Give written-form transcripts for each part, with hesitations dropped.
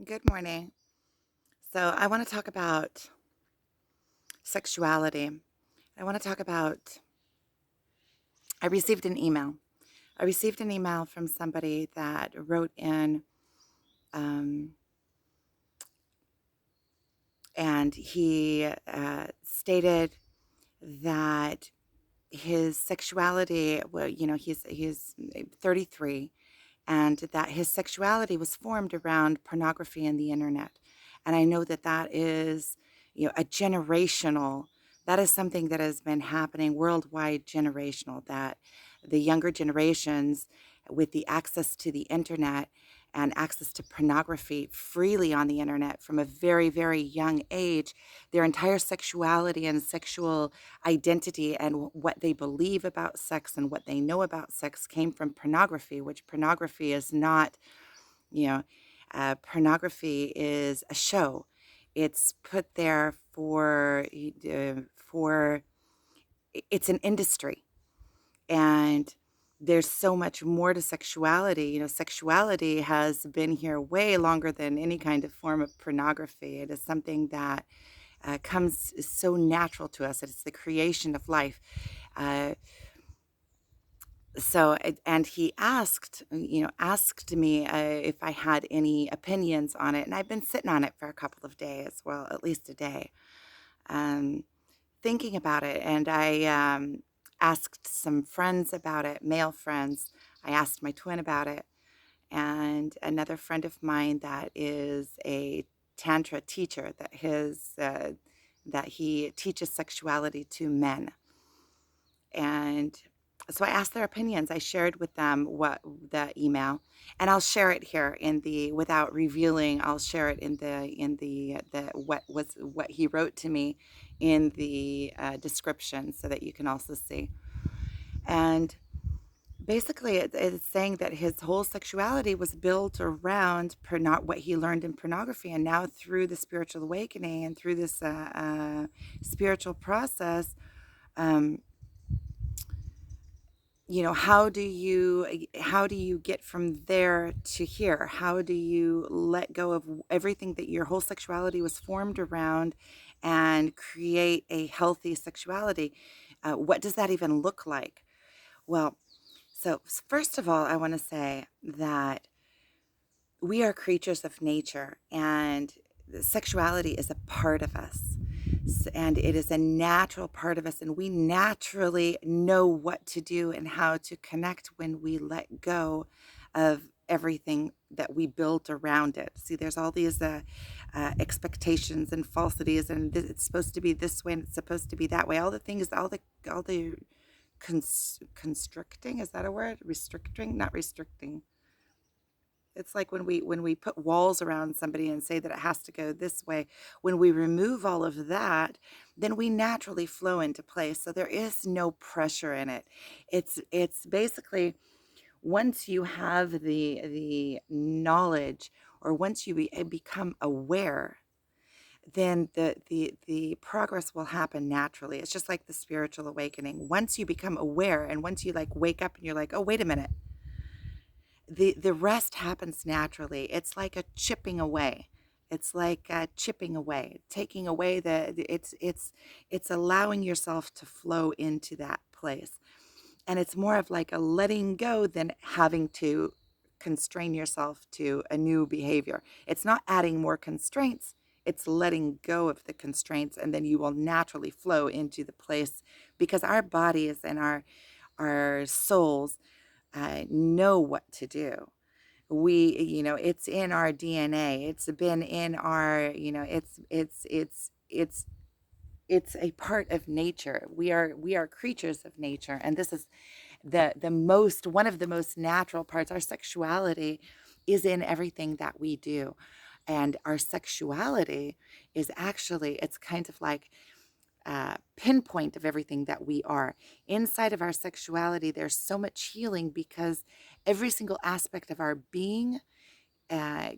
Good morning. So, I want to talk about sexuality. I want to talk about, I received an email. I received an email from somebody that wrote in, um, and he stated that his sexuality, well, he's 33, and that his sexuality was formed around pornography and the internet. And I know that that is, a generational, that is something that has been happening worldwide, generational, that the younger generations with the access to the internet and access to pornography freely on the internet from a very, very young age, their entire sexuality and sexual identity and what they believe about sex and what they know about sex came from pornography, which pornography is not, you know, pornography is a show. It's put there for it's an industry, and there's so much more to sexuality. Sexuality has been here way longer than any kind of form of pornography. It is something that comes so natural to us. It's the creation of life. Uh, and he asked me if I had any opinions on it, and I've been sitting on it for a couple of days, well, at least a day, um, thinking about it. And I asked some friends about it, male friends. I asked my twin about it, and another friend of mine that is a tantra teacher, that he teaches sexuality to men. And so I asked their opinions. I shared with them what the email, and I'll share it here in the without revealing. I'll share it in the what he wrote to me in the description, so that you can also see. And basically, it's saying that his whole sexuality was built around what he learned in pornography, and now through the spiritual awakening and through this spiritual process. Um, how do you get from there to here? How do you let go of everything that your whole sexuality was formed around and create a healthy sexuality? What does that even look like? Well, so first of all, I want to say that we are creatures of nature, and sexuality is a part of us. And it is a natural part of us, and we naturally know what to do and how to connect when we let go of everything that we built around it. See, there's all these expectations and falsities, and it's supposed to be this way and it's supposed to be that way. All the things, all the constricting, is that a word? Restricting, not restricting. It's like when we put walls around somebody and say that it has to go this way. When we remove all of that, then we naturally flow into place. So there is no pressure in it. It's basically, once you have the knowledge, or once you become aware, then the progress will happen naturally. It's just like the spiritual awakening. Once you become aware, and once you like wake up and you're like, oh, wait a minute, the rest happens naturally. It's like a chipping away. It's like chipping away, taking away it's allowing yourself to flow into that place. And it's more of like a letting go than having to constrain yourself to a new behavior. It's not adding more constraints, it's letting go of the constraints, and then you will naturally flow into the place, because our bodies and our souls know what to do. It's in our DNA. It's been in our, it's a part of nature. We are creatures of nature, and this is the most one of the most natural parts. Our sexuality is in everything that we do, and our sexuality is actually, it's kind of like pinpoint of everything that we are. Inside of our sexuality, there's so much healing, because every single aspect of our being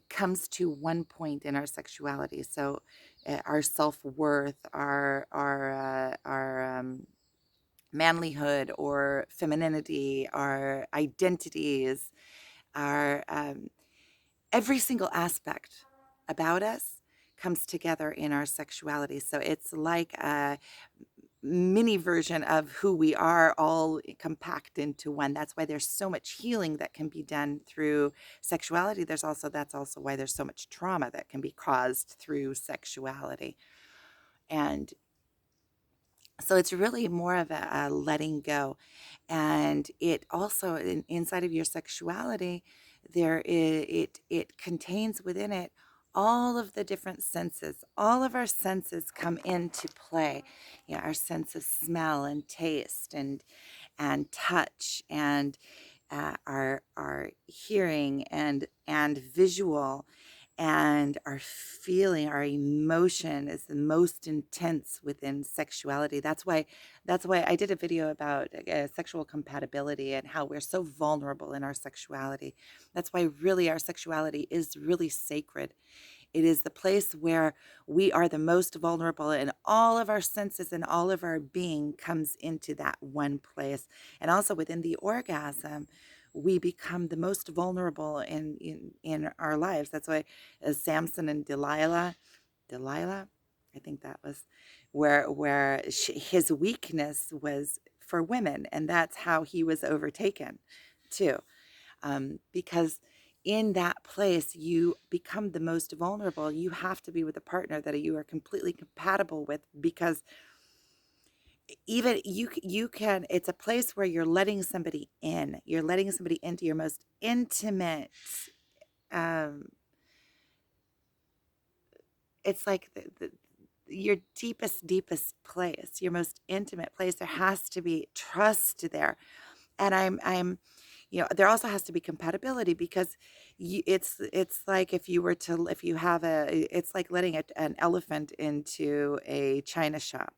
comes to one point in our sexuality. So, our self worth, our manlyhood or femininity, our identities, our every single aspect about us comes together in our sexuality. So it's like a mini version of who we are, all compact into one. That's why there's so much healing that can be done through sexuality. That's also why there's so much trauma that can be caused through sexuality. And so it's really more of a letting go. And it also, inside of your sexuality, it contains within it all of the different senses. All of our senses come into play. Our sense of smell and taste and touch, and our hearing and visual, and our feeling, our emotion is the most intense within sexuality. That's why I did a video about sexual compatibility and how we're so vulnerable in our sexuality. That's why really our sexuality is really sacred. It is the place where we are the most vulnerable, and all of our senses and all of our being comes into that one place. And also within the orgasm, we become the most vulnerable in our lives. That's why Samson and Delilah, I think that was his weakness was for women, and that's how he was overtaken too. Because in that place, you become the most vulnerable. You have to be with a partner that you are completely compatible with, because even you can, it's a place where you're letting somebody in. You're letting somebody into your most intimate, um, it's like your deepest place, your most intimate place. There has to be trust there. And I'm there also has to be compatibility, because it's like if you have it's like letting an elephant into a china shop.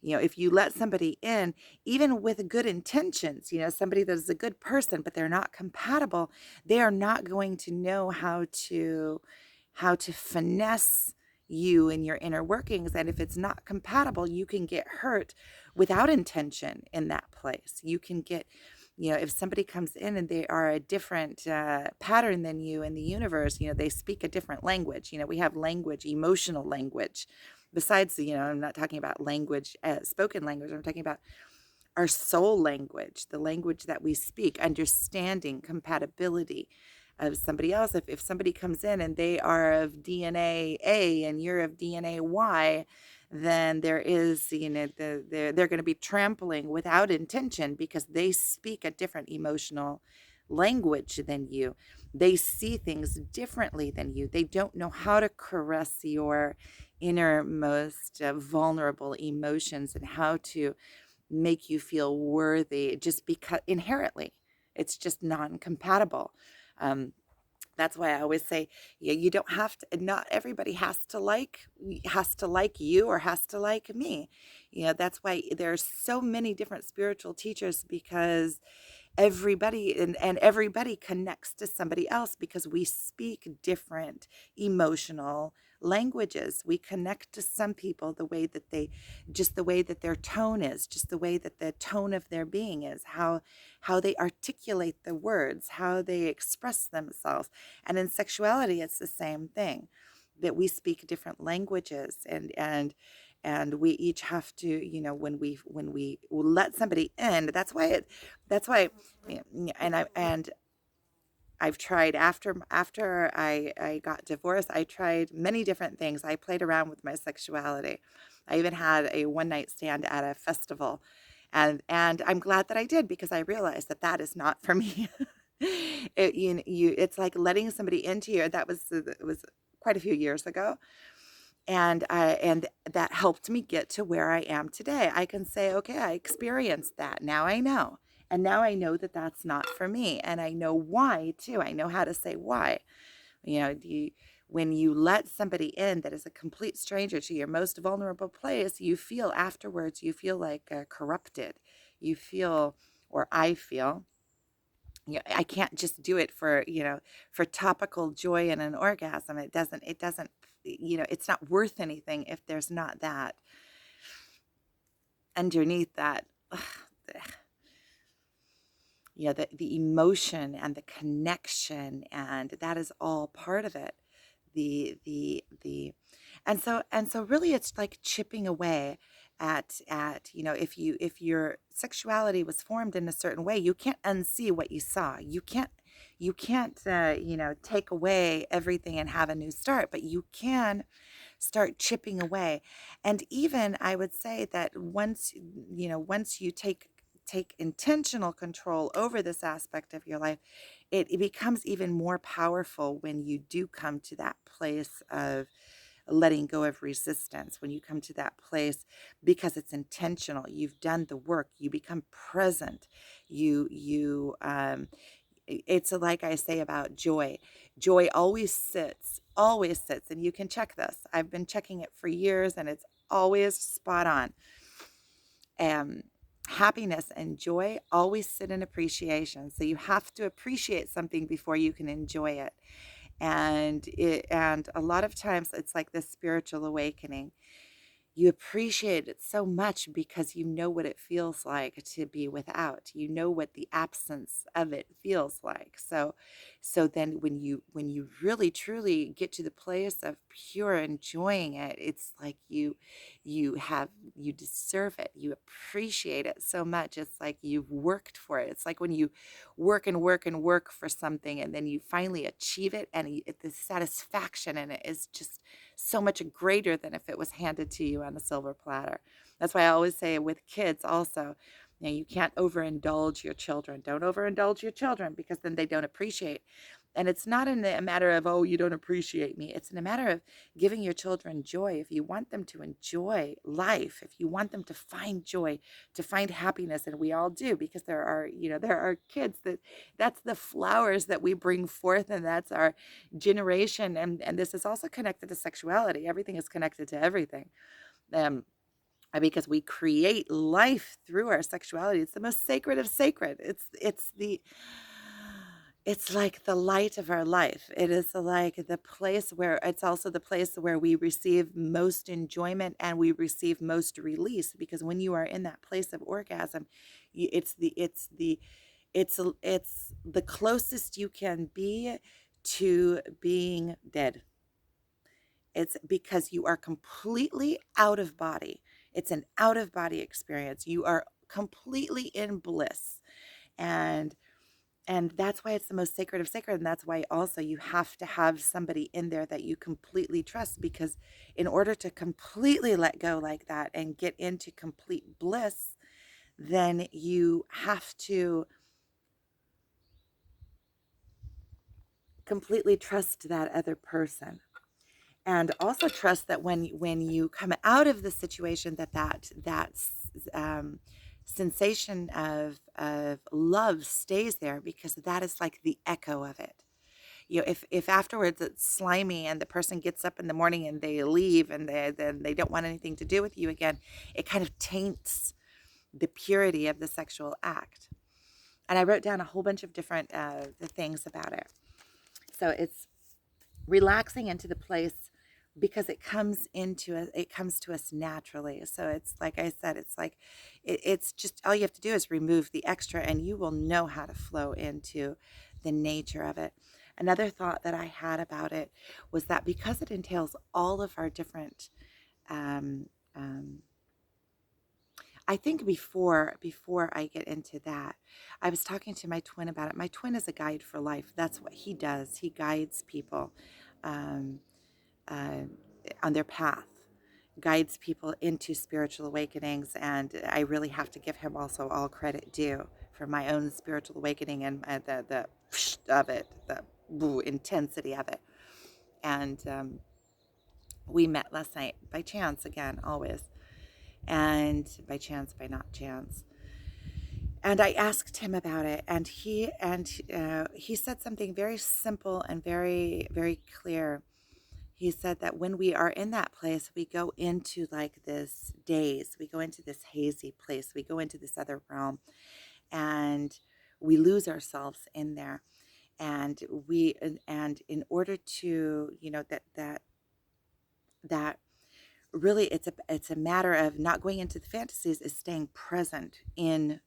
If you let somebody in, even with good intentions, somebody that is a good person, but they're not compatible, they are not going to know how to finesse you and your inner workings. And if it's not compatible, you can get hurt without intention in that place. You can get, if somebody comes in and they are a different pattern than you in the universe, they speak a different language. We have language, emotional language. Besides, I'm not talking about language, spoken language. I'm talking about our soul language, the language that we speak, understanding, compatibility of somebody else. If somebody comes in and they are of DNA A and you're of DNA Y, then there is, they're going to be trampling without intention, because they speak a different emotional language than you. They see things differently than you. They don't know how to caress your innermost vulnerable emotions, and how to make you feel worthy, just because inherently it's just non-compatible. Um, that's why I always say, you don't have to, not everybody has to like you or has to like me. That's why there's so many different spiritual teachers, because everybody connects to somebody else, because we speak different emotional languages. We connect to some people the way that their tone is, just the way that the tone of their being is, how they articulate the words, how they express themselves. And in sexuality, it's the same thing, that we speak different languages, and we each have to, when we let somebody in. That's why and I've tried, after I got divorced, I tried many different things. I played around with my sexuality. I even had a one night stand at a festival, and I'm glad that I did, because I realized that is not for me. It's like letting somebody into you. It was quite a few years ago, and that helped me get to where I am today. I can say, okay, I experienced that. Now I know. And now I know that that's not for me. And I know why too. I know how to say why. When you let somebody in that is a complete stranger to your most vulnerable place, you feel afterwards, you feel like corrupted. You feel, or I feel, I can't just do it for topical joy and an orgasm. It doesn't, it's not worth anything if there's not that underneath that. The emotion and the connection, and that is all part of it. the and so really it's like chipping away at if your sexuality was formed in a certain way, you can't unsee what you saw. You can't take away everything and have a new start, but you can start chipping away. And even I would say that once you take intentional control over this aspect of your life, it becomes even more powerful when you do come to that place of letting go of resistance, when you come to that place because it's intentional. You've done the work, you become present. It's like I say about joy. Joy always sits, and you can check this. I've been checking it for years, and it's always spot on. um Happiness and joy always sit in appreciation, so you have to appreciate something before you can enjoy it. And a lot of times it's like this spiritual awakening. You appreciate it so much because you know what it feels like to be without. You know what the absence of it feels like. So then when you really truly get to the place of pure enjoying it, it's like you deserve it. You appreciate it so much. It's like you've worked for it. It's like when you work and work and work for something, and then you finally achieve it, and the satisfaction in it is just so much greater than if it was handed to you on a silver platter. That's why I always say with kids also, you can't overindulge your children. Don't overindulge your children, because then they don't appreciate. And it's not in a matter of, oh, you don't appreciate me. It's in a matter of giving your children joy. If you want them to enjoy life, if you want them to find joy, to find happiness, and we all do, because there are kids that's the flowers that we bring forth, and that's our generation. And this is also connected to sexuality. Everything is connected to everything. Um, because we create life through our sexuality. It's the most sacred of sacred. It's like the light of our life. It is like the place where it's also the place where we receive most enjoyment and we receive most release. Because when you are in that place of orgasm, it's the closest you can be to being dead. It's because you are completely out of body. It's an out of body experience. You are completely in bliss. And and that's why it's the most sacred of sacred. And that's why also you have to have somebody in there that you completely trust, because in order to completely let go like that and get into complete bliss, then you have to completely trust that other person, and also trust that when you come out of the situation, that sensation of love stays there, because that is like the echo of it. If afterwards it's slimy and the person gets up in the morning and they leave, and then they don't want anything to do with you again, it kind of taints the purity of the sexual act. And I wrote down a whole bunch of different the things about it. So it's relaxing into the place, because it comes to us naturally. So it's like I said, it's like it's just all you have to do is remove the extra, and you will know how to flow into the nature of it. Another thought that I had about it was that because it entails all of our different um, um, I think before I get into that, I was talking to my twin about it. My twin is a guide for life. That's what he does. He guides people um, uh, on their path, guides people into spiritual awakenings, and I really have to give him also all credit due for my own spiritual awakening, and the of it, the intensity of it. And we met last night by chance again, always, and by chance, by not chance. And I asked him about it, and he said something very simple and very very clear. He said that when we are in that place, we go into like this daze, we go into this hazy place, we go into this other realm, and we lose ourselves in there. And in order to, that really it's a matter of not going into the fantasies, is staying present in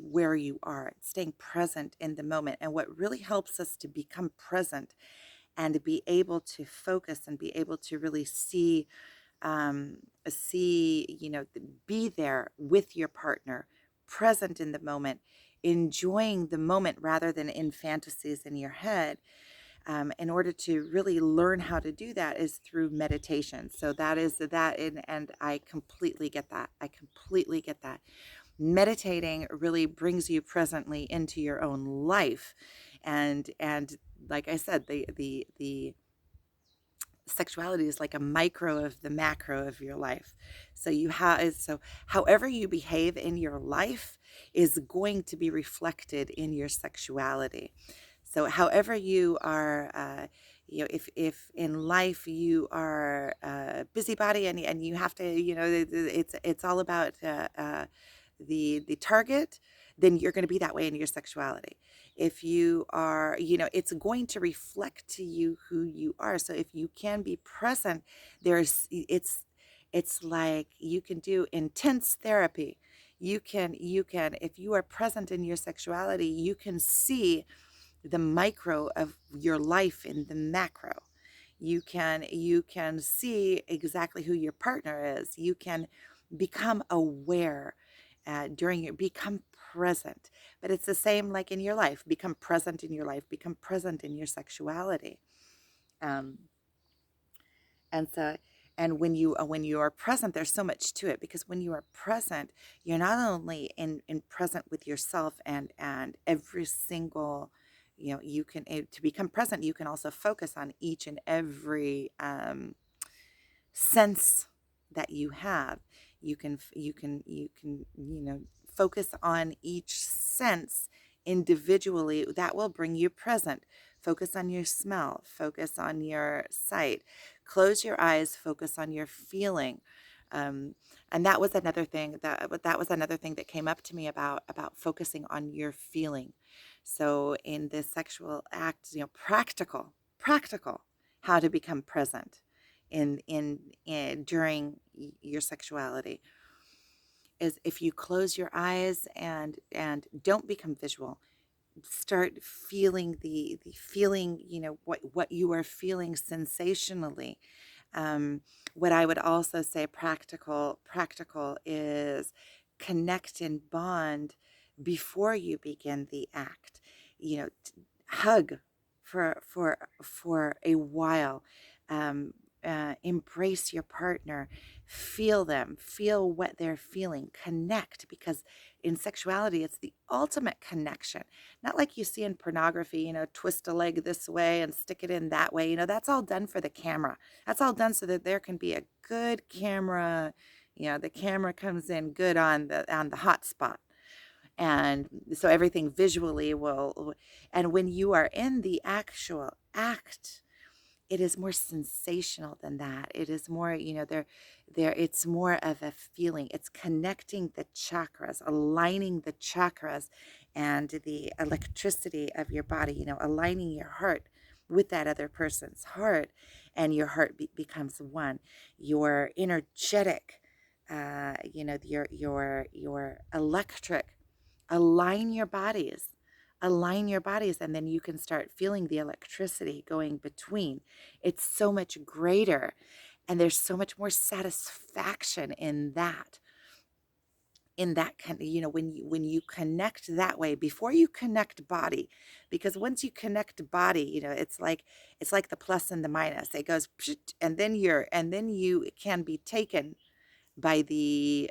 where you are, staying present in the moment. And what really helps us to become present and be able to focus and be able to really um, be there with your partner, present in the moment, enjoying the moment rather than in fantasies in your head. In order to really learn how to do that is through meditation. So that is that, and I completely get that. I completely get that. Meditating really brings you presently into your own life, and like I said, the sexuality is like a micro of the macro of your life. So however you behave in your life is going to be reflected in your sexuality. So however you are, if in life you are a busybody, and you have to, it's all about the target, then you're going to be that way in your sexuality. If you are, it's going to reflect to you who you are. So if you can be present, it's like you can do intense therapy. You can if you are present in your sexuality, you can see the micro of your life in the macro. You can see exactly who your partner is. You can become aware during your become present. But it's the same like in your life. Become present in your life. Become present in your sexuality. Um, and so and when you are present, there's so much to it, because when you are present, you're not only in present with yourself and every single, you can, to become present, you can also focus on each and every sense that you have. You can focus on each sense individually. That will bring you present. Focus on your smell, focus on your sight, close your eyes, focus on your feeling. um, and that was another thing that came up to me about focusing on your feeling. So in this sexual act, practical how to become present in during your sexuality is, if you close your eyes and don't become visual, start feeling the feeling, what you are feeling sensationally. um, what I would also say practical is connect and bond before you begin the act. Hug for a while. Um, Embrace your partner, feel them, feel what they're feeling, connect, because in sexuality it's the ultimate connection. Not like you see in pornography, twist a leg this way and stick it in that way. That's all done for the camera. That's all done so that there can be a good camera. The camera comes in good on the hot spot. And so everything visually will, and when you are in the actual act, it is more sensational than that. It is more, it's more of a feeling. It's connecting the chakras, aligning the chakras and the electricity of your body, aligning your heart with that other person's heart, and your heart becomes one. Your energetic, your electric, align your bodies. Align your bodies, and then you can start feeling the electricity going between. It's so much greater, and there's so much more satisfaction in that kind of, when you connect that way before you connect body. Because once you connect body, it's like the plus and the minus. It goes and then you can be taken by the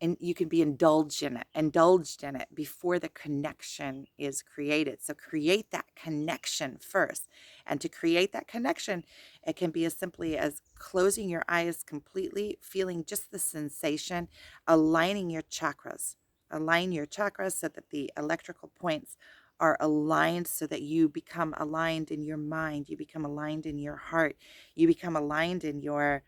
and you can be indulged in it before the connection is created. So create that connection first. And to create that connection, it can be as simply as closing your eyes completely, feeling just the sensation, aligning your chakras. Align your chakras so that the electrical points are aligned, so that you become aligned in your mind, you become aligned in your heart, you become aligned in your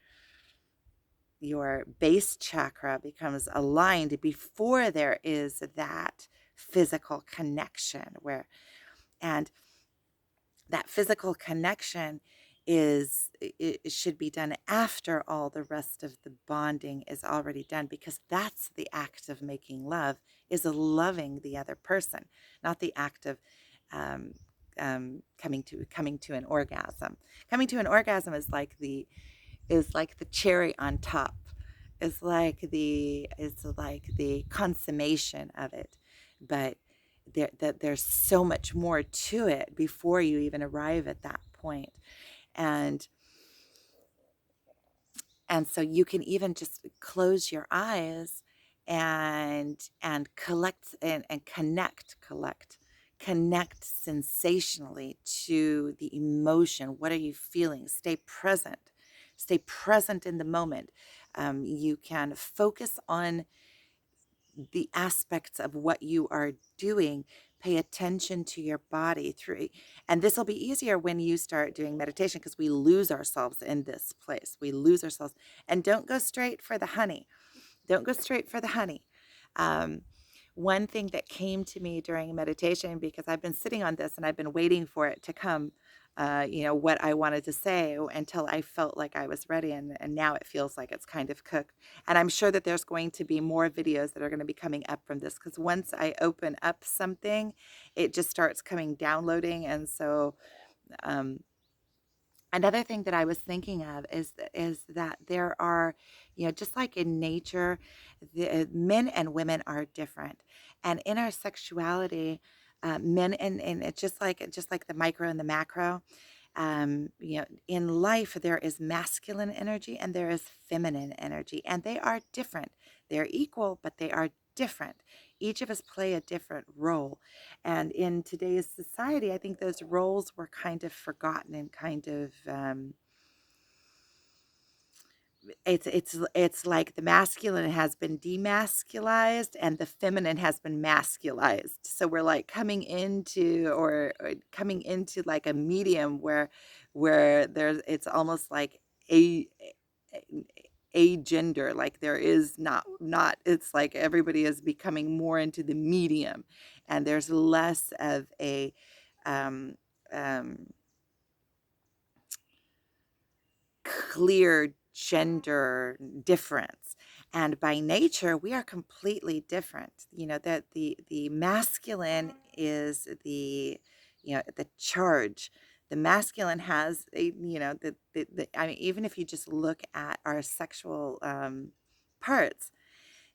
base chakra becomes aligned before there is that physical connection. And that physical connection it should be done after all the rest of the bonding is already done, because that's the act of making love, is loving the other person, not the act of um, coming to an orgasm. Coming to an orgasm is like the cherry on top. Is like the consummation of it, but there's so much more to it before you even arrive at that point. And and so you can even just close your eyes and collect and connect sensationally to the emotion. What are you feeling? Stay present in the moment. You can focus on the aspects of what you are doing. Pay attention to your body through, and this will be easier when you start doing meditation, because we lose ourselves in this place. We lose ourselves. And don't go straight for the honey. Don't go straight for the honey. um, One thing that came to me during meditation, because I've been sitting on this and I've been waiting for it to come, what I wanted to say until I felt like I was ready. And now it feels like it's kind of cooked. And I'm sure that there's going to be more videos that are going to be coming up from this, because once I open up something, it just starts coming downloading. And so, um, another thing that I was thinking of is that there are, just like in nature, the men and women are different, and in our sexuality, men and it's just like the micro and the macro. In life there is masculine energy and there is feminine energy, and they are different. They're equal, but they are different. Each of us play a different role. And in today's society, I think those roles were kind of forgotten and kind of, it's like the masculine has been demasculized and the feminine has been masculized. So we're like coming into, or coming into like a medium where there's, it's almost like a a gender. Like there is not it's like everybody is becoming more into the medium, and there's less of a um, um, clear gender difference. And by nature we are completely different. That the masculine is the charge. The masculine has a, I mean, even if you just look at our sexual parts,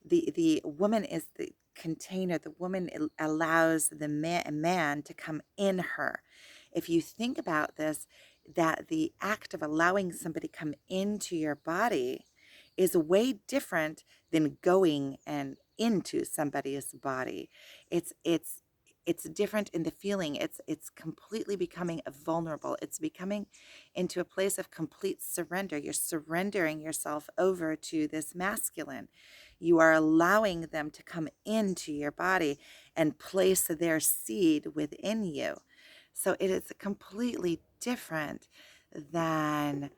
the woman is the container. The woman allows the man to come in her. If you think about this, that the act of allowing somebody come into your body is way different than going and into somebody's body. It's different in the feeling. It's completely becoming vulnerable. It's becoming into a place of complete surrender. You're surrendering yourself over to this masculine. You are allowing them to come into your body and place their seed within you. So it is completely different than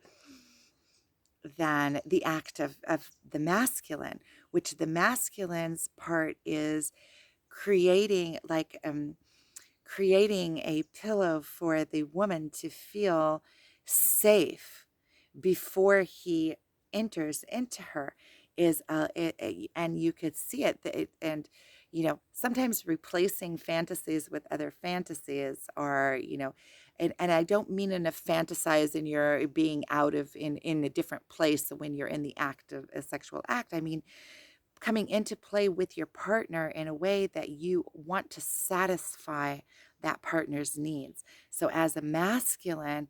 the act of the masculine, which the masculine's part is creating, creating a pillow for the woman to feel safe before he enters into her. And you could see and sometimes replacing fantasies with other fantasies are, and I don't mean in a fantasize in your being out of in a different place when you're in the act of a sexual act. I mean coming into play with your partner in a way that you want to satisfy that partner's needs. So as a masculine,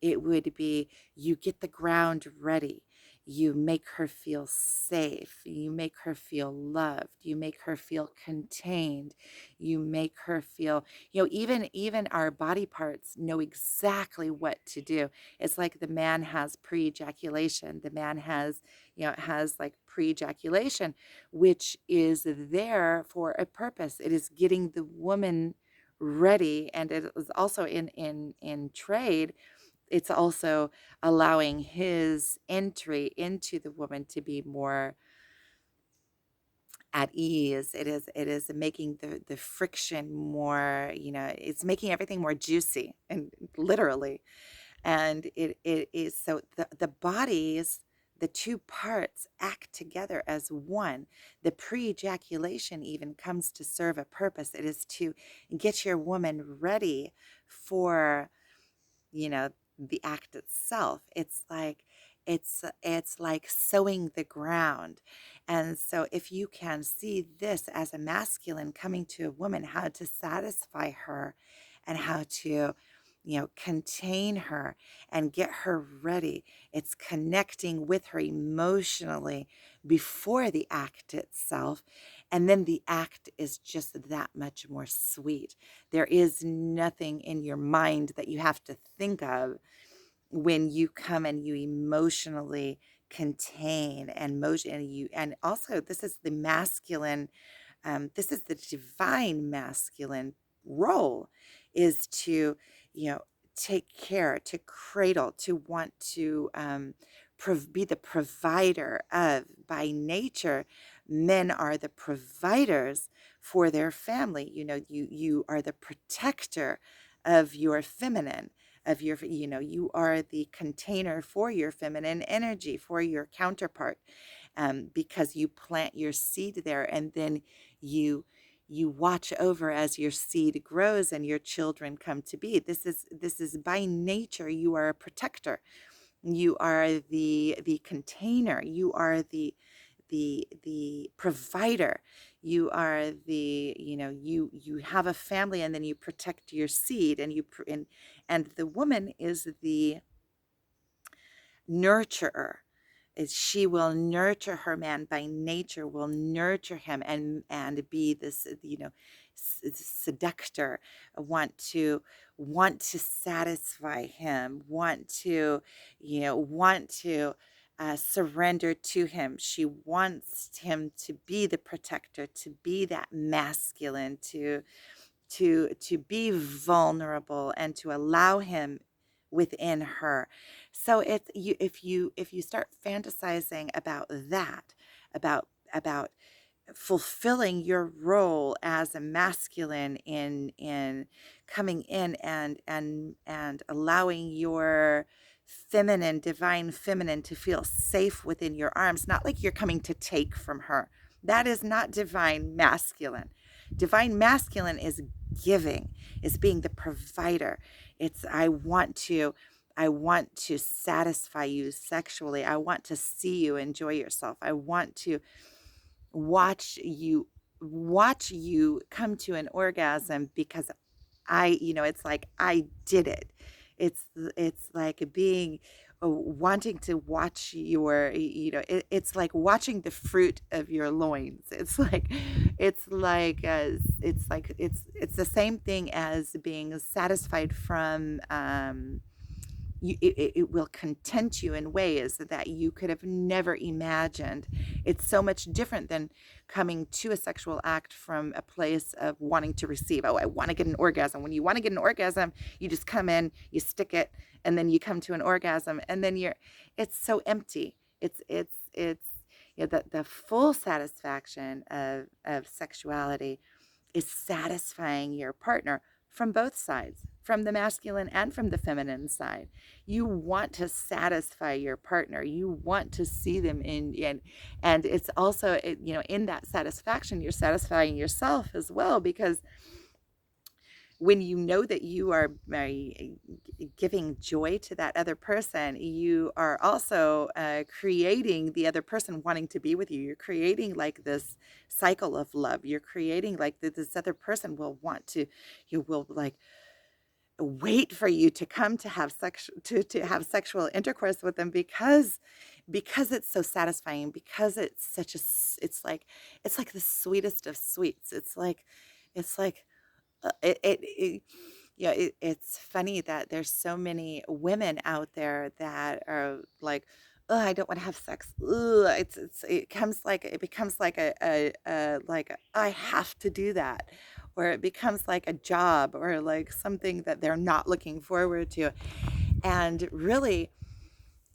it would be, you get the ground ready. You make her feel safe. You make her feel loved. You make her feel contained. You make her feel, even our body parts know exactly what to do. It's like the man has pre-ejaculation. The man has, has like pre-ejaculation, which is there for a purpose. It is getting the woman ready, and it is also in trade. It's also allowing his entry into the woman to be more at ease. It is making the friction more, it's making everything more juicy, and literally. And it is, so the bodies, the two parts act together as one. The pre-ejaculation even comes to serve a purpose. It is to get your woman ready for, you know, the act itself. It's like sowing the ground. And so if you can see this as a masculine coming to a woman, how to satisfy her and how to, contain her and get her ready. It's connecting with her emotionally before the act itself. And then the act is just that much more sweet. There is nothing in your mind that you have to think of when you come and you emotionally contain and motion, and also this is the masculine, this is the divine masculine role, is to, you know, take care, to cradle, to want to be the provider of. By nature, men are the providers for their family. You are the protector of your feminine, of your, you are the container for your feminine energy, for your counterpart, because you plant your seed there, and then you watch over as your seed grows and your children come to be. This is by nature. You are a protector. You are the container. You are the provider. You are you have a family, and then you protect your seed, and the woman is the nurturer. Is she will nurture her man, by nature will nurture him, and be this, seductor, want to satisfy him, want to surrender to him. She wants him to be the protector, to be that masculine, to be vulnerable, and to allow him within her. So it's you if you start fantasizing about that, about fulfilling your role as a masculine, in coming in and allowing your feminine, divine feminine, to feel safe within your arms, not like you're coming to take from her. That is not divine masculine. Divine masculine is giving, is being the provider. It's I want to satisfy you sexually. I want to see you enjoy yourself. I want to watch you come to an orgasm, because it's like I did it. It's like being wanting to watch it's like watching the fruit of your loins. It's the same thing as being satisfied from it will content you in ways that you could have never imagined. It's so much different than coming to a sexual act from a place of wanting to receive. Oh, I want to get an orgasm. When you want to get an orgasm, you just come in, you stick it, and then you come to an orgasm, and then it's so empty. It's the full satisfaction of sexuality is satisfying your partner from both sides, from the masculine and from the feminine side. You want to satisfy your partner. You want to see them and it's also, in that satisfaction, you're satisfying yourself as well, because when you know that you are giving joy to that other person, you are also creating the other person wanting to be with you. You're creating like this cycle of love. You're creating like this other person will want to, you will like wait for you to come to have to have sexual intercourse with them, because it's so satisfying, because it's it's like the sweetest of sweets. It's like it's funny that there's so many women out there that are like, oh, I don't want to have sex. Ugh, it becomes like I have to do that, or it becomes like a job, or like something that they're not looking forward to. And really,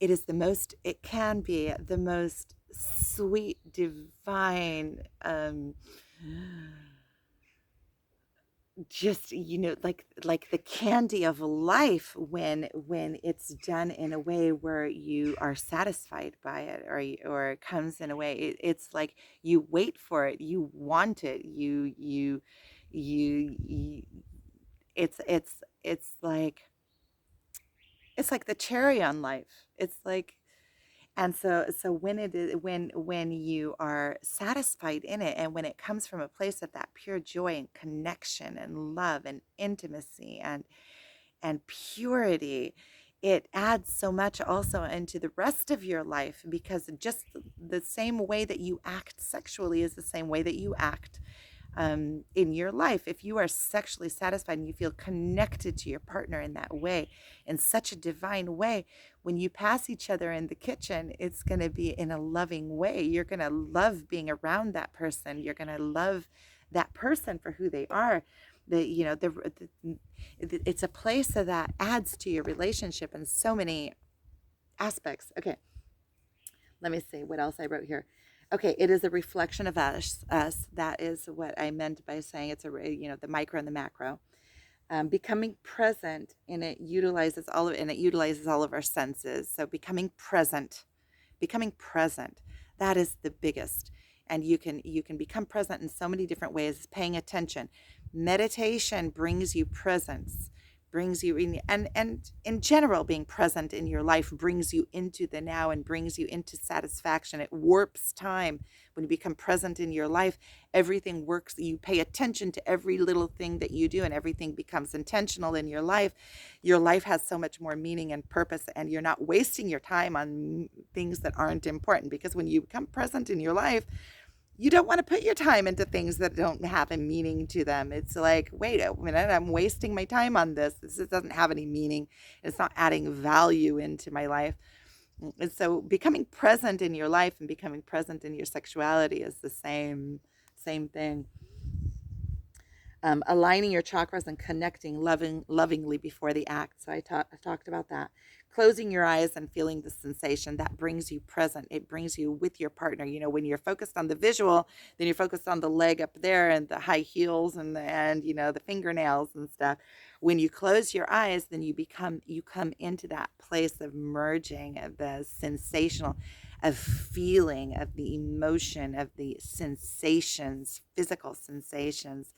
it can be the most sweet, divine, just, like the candy of life when it's done in a way where you are satisfied by it, or it comes in a way, it's like you wait for it, you want it, you it's like the cherry on life. It's like, and so when it is, when you are satisfied in it, and when it comes from a place of that pure joy and connection and love and intimacy and purity, it adds so much also into the rest of your life, because just the same way that you act sexually is the same way that you act in your life. If you are sexually satisfied and you feel connected to your partner in that way, in such a divine way, when you pass each other in the kitchen, it's going to be in a loving way. You're going to love being around that person. You're going to love that person for who they are. It's a place that adds to your relationship in so many aspects. Okay, let me see what else I wrote here. Okay, it is a reflection of us. That is what I meant by saying it's the micro and the macro. Becoming present, and it utilizes all of our senses. So becoming present, that is the biggest. And you can become present in so many different ways. Paying attention, meditation brings you presence, brings you in, and in general, being present in your life brings you into the now and brings you into satisfaction. It warps time. When you become present in your life, everything works. You pay attention to every little thing that you do, and everything becomes intentional in your life. Your life has so much more meaning and purpose, and you're not wasting your time on things that aren't important. Because when you become present in your life, you don't want to put your time into things that don't have a meaning to them. It's like, wait a minute, I'm wasting my time on this. This doesn't have any meaning. It's not adding value into my life. And so becoming present in your life and becoming present in your sexuality is the same thing. Aligning your chakras and connecting lovingly before the act. So I talked about that. Closing your eyes and feeling the sensation, that brings you present. It brings you with your partner. When you're focused on the visual, then you're focused on the leg up there and the high heels and the fingernails and stuff. When you close your eyes, then you come into that place of merging, of the sensational, of feeling, of the emotion, of the sensations, physical sensations.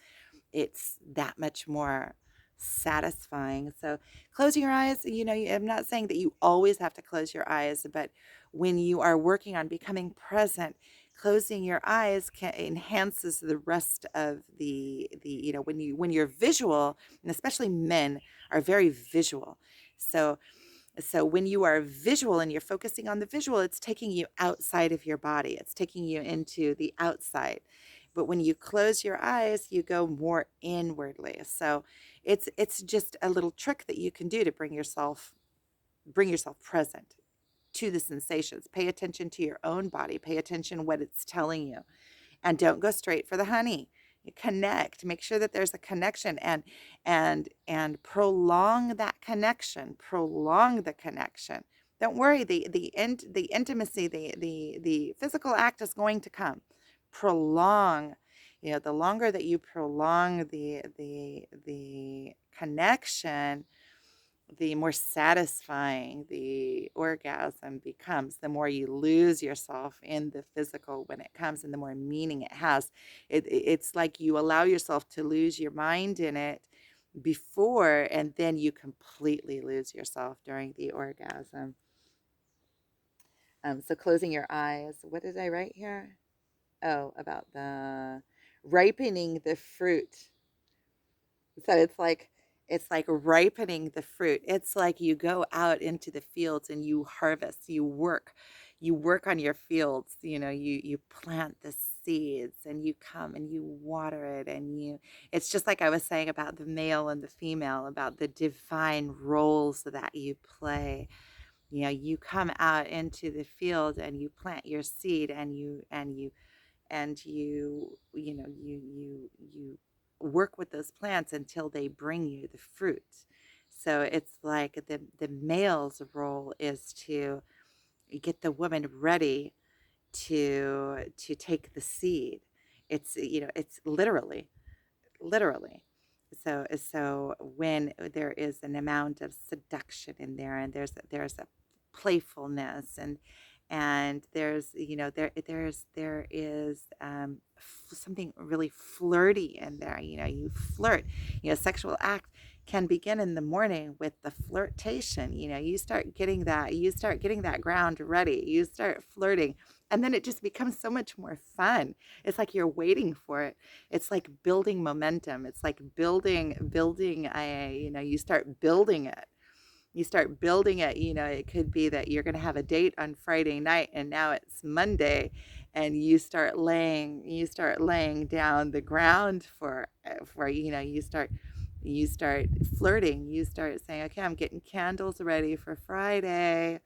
It's that much more satisfying. So closing your eyes, I'm not saying that you always have to close your eyes, but when you are working on becoming present, closing your eyes enhances the rest of when you're visual, and especially men are very visual. So when you are visual and you're focusing on the visual, it's taking you outside of your body. It's taking you into the outside. But when you close your eyes, you go more inwardly. So it's just a little trick that you can do to bring yourself present to the sensations. Pay attention to your own body. Pay attention what it's telling you, and don't go straight for the honey. Connect. Make sure that there's a connection, and prolong that connection. Prolong the connection. Don't worry. The intimacy, the physical act is going to come. Prolong. The longer that you prolong the connection, the more satisfying the orgasm becomes, the more you lose yourself in the physical when it comes, and the more meaning it has. It's like you allow yourself to lose your mind in it before, and then you completely lose yourself during the orgasm. So closing your eyes. What did I write here? Oh, about the ripening the fruit. So it's like ripening the fruit. It's like you go out into the fields and you harvest, you work on your fields, you plant the seeds, and you come and you water it, and it's just like I was saying about the male and the female, about the divine roles that you play. You come out into the field and you plant your seed, and you work with those plants until they bring you the fruit. So it's like the male's role is to get the woman ready to take the seed. It's literally. So when there is an amount of seduction in there, and there's a playfulness, and there's there is something really flirty in there. You flirt. Sexual act can begin in the morning with the flirtation. You start getting that ground ready. You start flirting, and then it just becomes so much more fun. It's like you're waiting for it. It's like building momentum. It's like building you start building it. It could be that you're going to have a date on Friday night, and now it's Monday, and you start laying down the ground for you start flirting. You start saying, okay, I'm getting candles ready for Friday.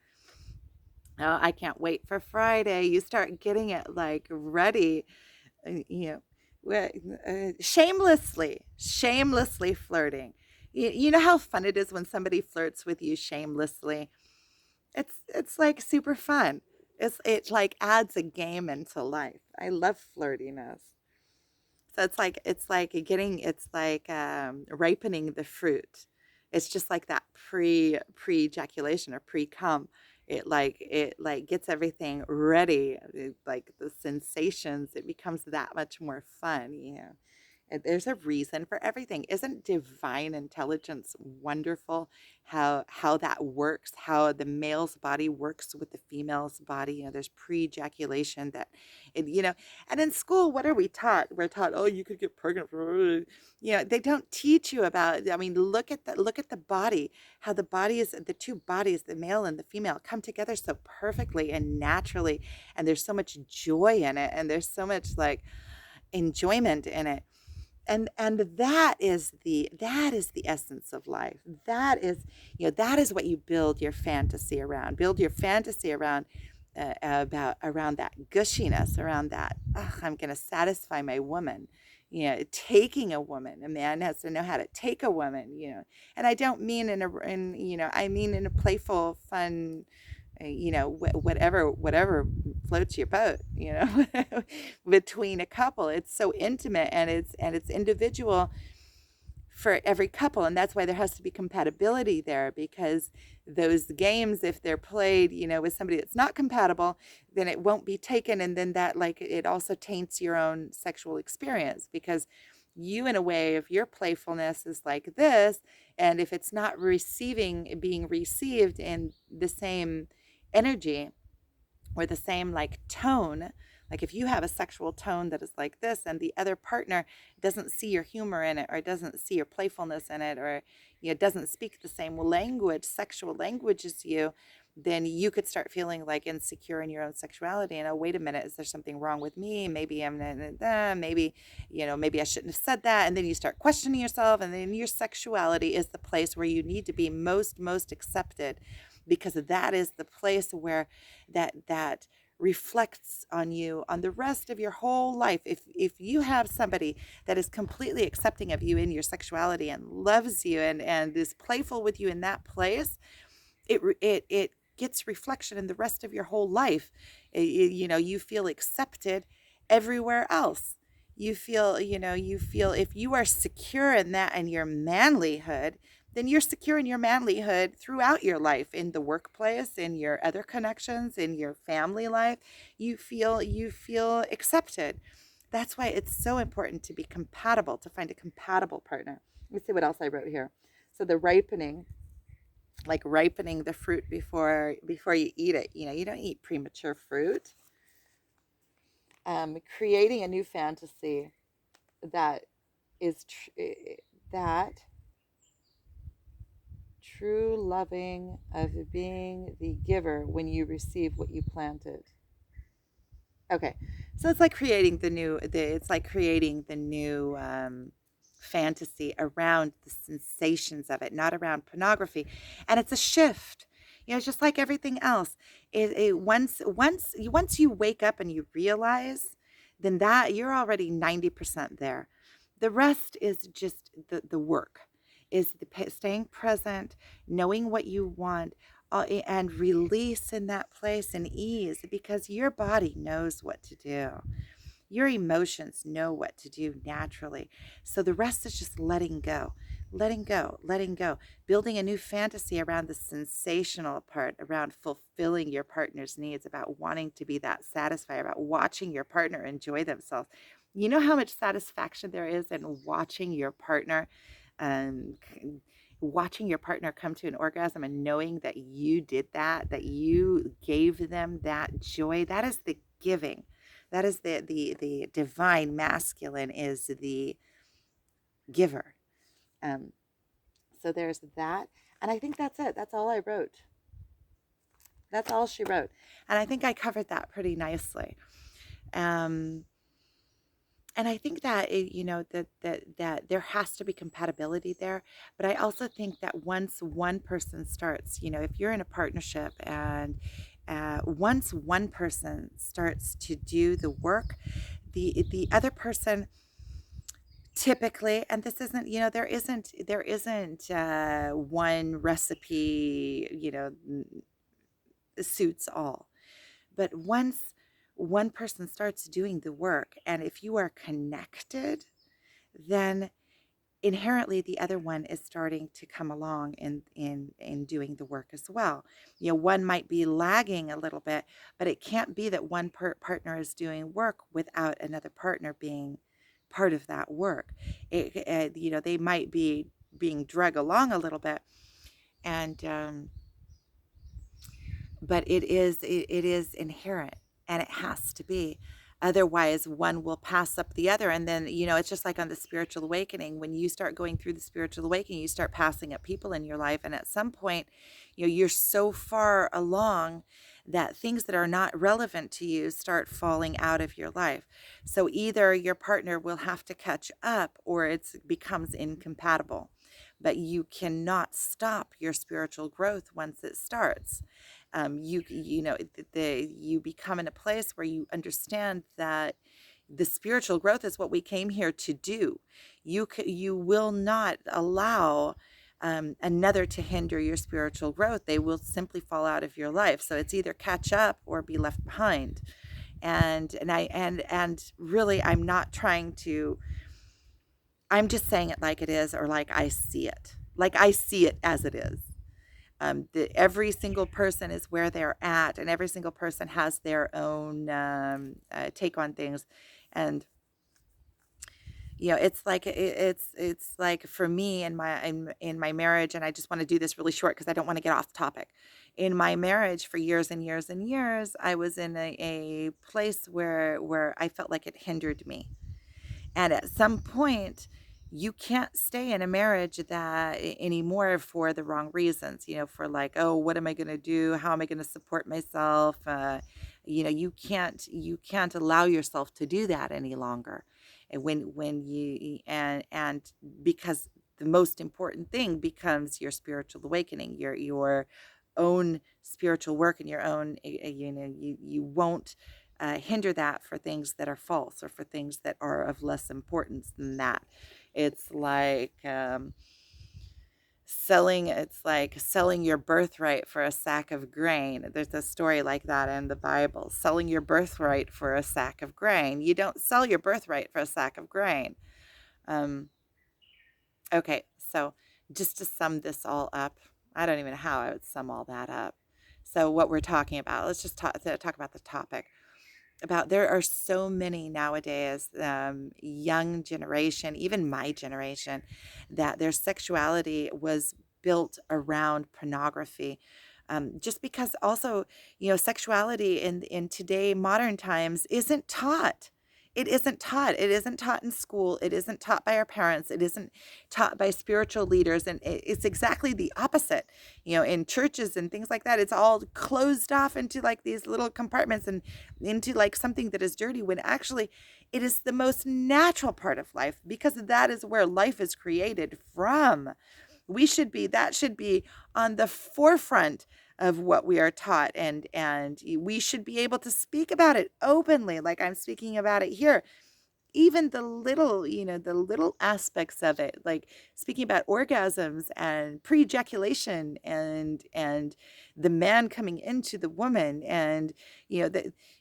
Oh, I can't wait for Friday. You start getting it like ready, you know, shamelessly flirting. You know how fun it is when somebody flirts with you shamelessly. It's like super fun. It like adds a game into life. I love flirtiness. So it's like ripening the fruit. It's just like that pre ejaculation or pre cum. It like gets everything ready. Like the sensations, it becomes that much more fun. And there's a reason for everything. Isn't divine intelligence wonderful? How that works, how the male's body works with the female's body. There's pre-ejaculation that it. And in school, what are we taught? We're taught, oh, you could get pregnant. They don't teach you about. I mean, look at the body, how the body is the two bodies, the male and the female, come together so perfectly and naturally, and there's so much joy in it, and there's so much like enjoyment in it. And that is the essence of life. That is what you build your fantasy around. Build your fantasy around around that gushiness, around that, I'm going to satisfy my woman. Taking a woman. A man has to know how to take a woman. And I don't mean I mean in a playful, fun, whatever floats your boat, between a couple. It's so intimate, and it's individual for every couple, and that's why there has to be compatibility there, because those games, if they're played with somebody that's not compatible, then it won't be taken, and then that, like, it also taints your own sexual experience, because you, in a way, if your playfulness is like this, and if it's not being received in the same energy or the same like tone, like if you have a sexual tone that is like this, and the other partner doesn't see your humor in it, or doesn't see your playfulness in it, or doesn't speak the same sexual language as you, then you could start feeling like insecure in your own sexuality, and, oh, wait a minute, is there something wrong with me? Maybe maybe I shouldn't have said that. And then you start questioning yourself, and then your sexuality is the place where you need to be most accepted, because that is the place where that reflects on you on the rest of your whole life. If you have somebody that is completely accepting of you in your sexuality, and loves you, and is playful with you in that place, it gets reflection in the rest of your whole life. You feel accepted everywhere else. You feel if you are secure in that, and your manlyhood, then you're secure in your manlyhood throughout your life, in the workplace, in your other connections, in your family life. You feel accepted. That's why it's so important to be compatible, to find a compatible partner. Let me see what else I wrote here. So the ripening, like ripening the fruit before you eat it. You don't eat premature fruit. Creating a new fantasy that is that true loving of being the giver when you receive what you planted. Okay, so it's like creating the new fantasy around the sensations of it, not around pornography, and it's a shift. It's just like everything else. Once you wake up and you realize, then that you're already 90% there. The rest is just the work, is staying present, knowing what you want, and release in that place and ease, because your body knows what to do. Your emotions know what to do naturally. So the rest is just letting go, letting go, letting go, building a new fantasy around the sensational part, around fulfilling your partner's needs, about wanting to be that satisfied, about watching your partner enjoy themselves. You know how much satisfaction there is in watching your partner, um, watching your partner come to an orgasm and knowing that you did that, that you gave them that joy. That is the giving. That is the divine masculine is the giver. Um, so there's that. And I think that's it. That's all I wrote. That's all she wrote. And I think I covered that pretty nicely. Um, and I think that that there has to be compatibility there, but I also think that once one person starts, if you're in a partnership and once one person starts to do the work, the other person typically, and this isn't, there isn't one recipe, suits all. But once one person starts doing the work, and if you are connected, then inherently the other one is starting to come along in doing the work as well. One might be lagging a little bit, but it can't be that one partner is doing work without another partner being part of that work. They might be being drug along a little bit, and but it is inherent, and it has to be. Otherwise one will pass up the other, and then it's just like on the spiritual awakening. When you start going through the spiritual awakening, you start passing up people in your life, and at some point you're so far along that things that are not relevant to you start falling out of your life. So either your partner will have to catch up, or it becomes incompatible. But you cannot stop your spiritual growth once it starts. You become in a place where you understand that the spiritual growth is what we came here to do. You will not allow another to hinder your spiritual growth. They will simply fall out of your life. So it's either catch up or be left behind. And really, I'm not trying to. I'm just saying it like it is, or like I see it, as it is. Every single person is where they're at, and every single person has their own take on things. And it's like for me in my marriage, and I just want to do this really short because I don't want to get off topic. In my marriage for years and years and years, I was in a place where I felt like it hindered me. And at some point, you can't stay in a marriage that anymore for the wrong reasons, for like, oh, what am I going to do? How am I going to support myself? You can't allow yourself to do that any longer. And when you and because the most important thing becomes your spiritual awakening, your own spiritual work, and your own, you won't hinder that for things that are false, or for things that are of less importance than that. It's like selling your birthright for a sack of grain. There's a story like that in the Bible. Selling your birthright for a sack of grain. You don't sell your birthright for a sack of grain. Um, okay, so just to sum this all up, I don't even know how I would sum all that up. So what we're talking about, let's just talk about the topic. There are so many nowadays, young generation, even my generation, that their sexuality was built around pornography. Just because also, sexuality in today modern times isn't taught. It isn't taught. It isn't taught in school. It isn't taught by our parents. It isn't taught by spiritual leaders. And it's exactly the opposite. In churches and things like that, it's all closed off into like these little compartments, and into like something that is dirty, when actually it is the most natural part of life, because that is where life is created from. That should be on the forefront of what we are taught, and we should be able to speak about it openly, like I'm speaking about it here. even the little, the little aspects of it, like speaking about orgasms and pre-ejaculation and the man coming into the woman, and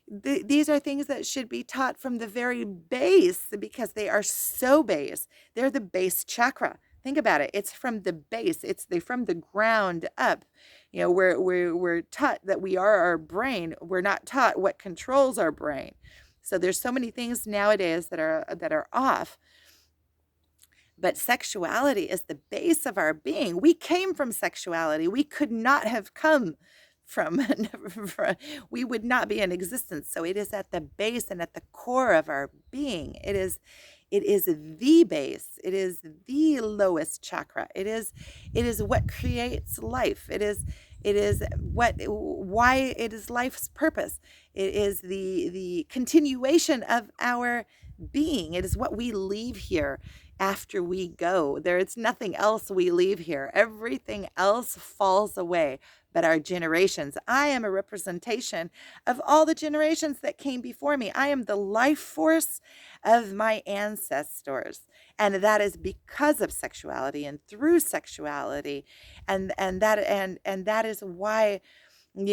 these are things that should be taught from the very base, because they are so base. They're the base chakra. Think about it. It's from the base. They're from the ground up. We're taught that we are our brain. We're not taught what controls our brain. So there's so many things nowadays that are off. But sexuality is the base of our being. We came from sexuality. We could not have come from, we would not be in existence. So it is at the base and at the core of our being. It is the base. It is the lowest chakra. It is what creates life. It is why it is life's purpose. It is the continuation of our being. It is what we leave here after we go. There is nothing else we leave here. Everything else falls away but our generations. I am a representation of all the generations that came before me. I am the life force of my ancestors. And that is because of sexuality and through sexuality. And that is why, when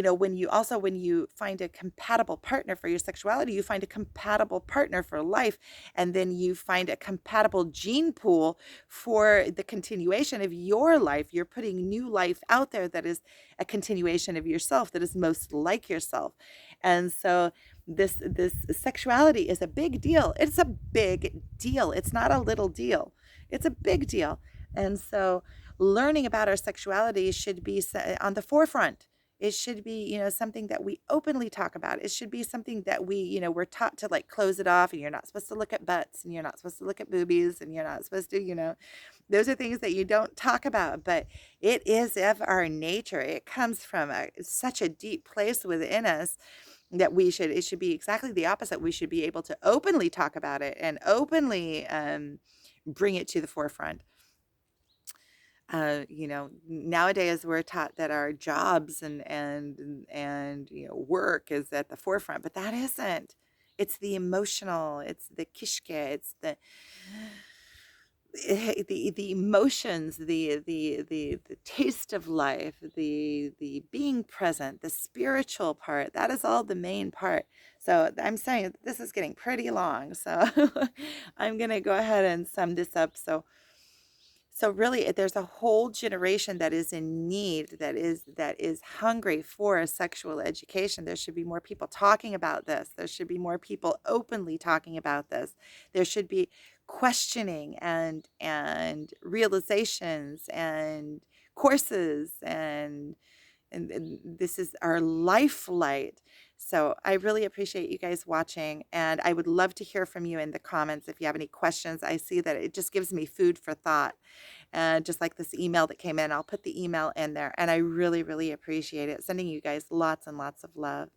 you find a compatible partner for your sexuality, you find a compatible partner for life, and then you find a compatible gene pool for the continuation of your life. You're putting new life out there that is a continuation of yourself, that is most like yourself. And so this sexuality is a big deal. It's a big deal. It's not a little deal. It's a big deal. And so learning about our sexuality should be on the forefront. It should be, something that we openly talk about. It should be something that we're taught to like close it off, and you're not supposed to look at butts, and you're not supposed to look at boobies, and you're not supposed to, those are things that you don't talk about, but it is of our nature. It comes from such a deep place within us that it should be exactly the opposite. We should be able to openly talk about it and openly bring it to the forefront. Nowadays we're taught that our jobs and work is at the forefront, but that isn't. It's the emotional, it's the kishke, it's the emotions, the taste of life, the being present, the spiritual part. That is all the main part. So I'm saying this is getting pretty long, so I'm gonna go ahead and sum this up. So really, there's a whole generation that is in need, that is hungry for a sexual education. There should be more people talking about this. There should be more people openly talking about this. There should be questioning and realizations and courses, and this is our life light. So I really appreciate you guys watching, and I would love to hear from you in the comments if you have any questions. I see that it just gives me food for thought, just like this email that came in. I'll put the email in there, and I really, really appreciate it. Sending you guys lots and lots of love.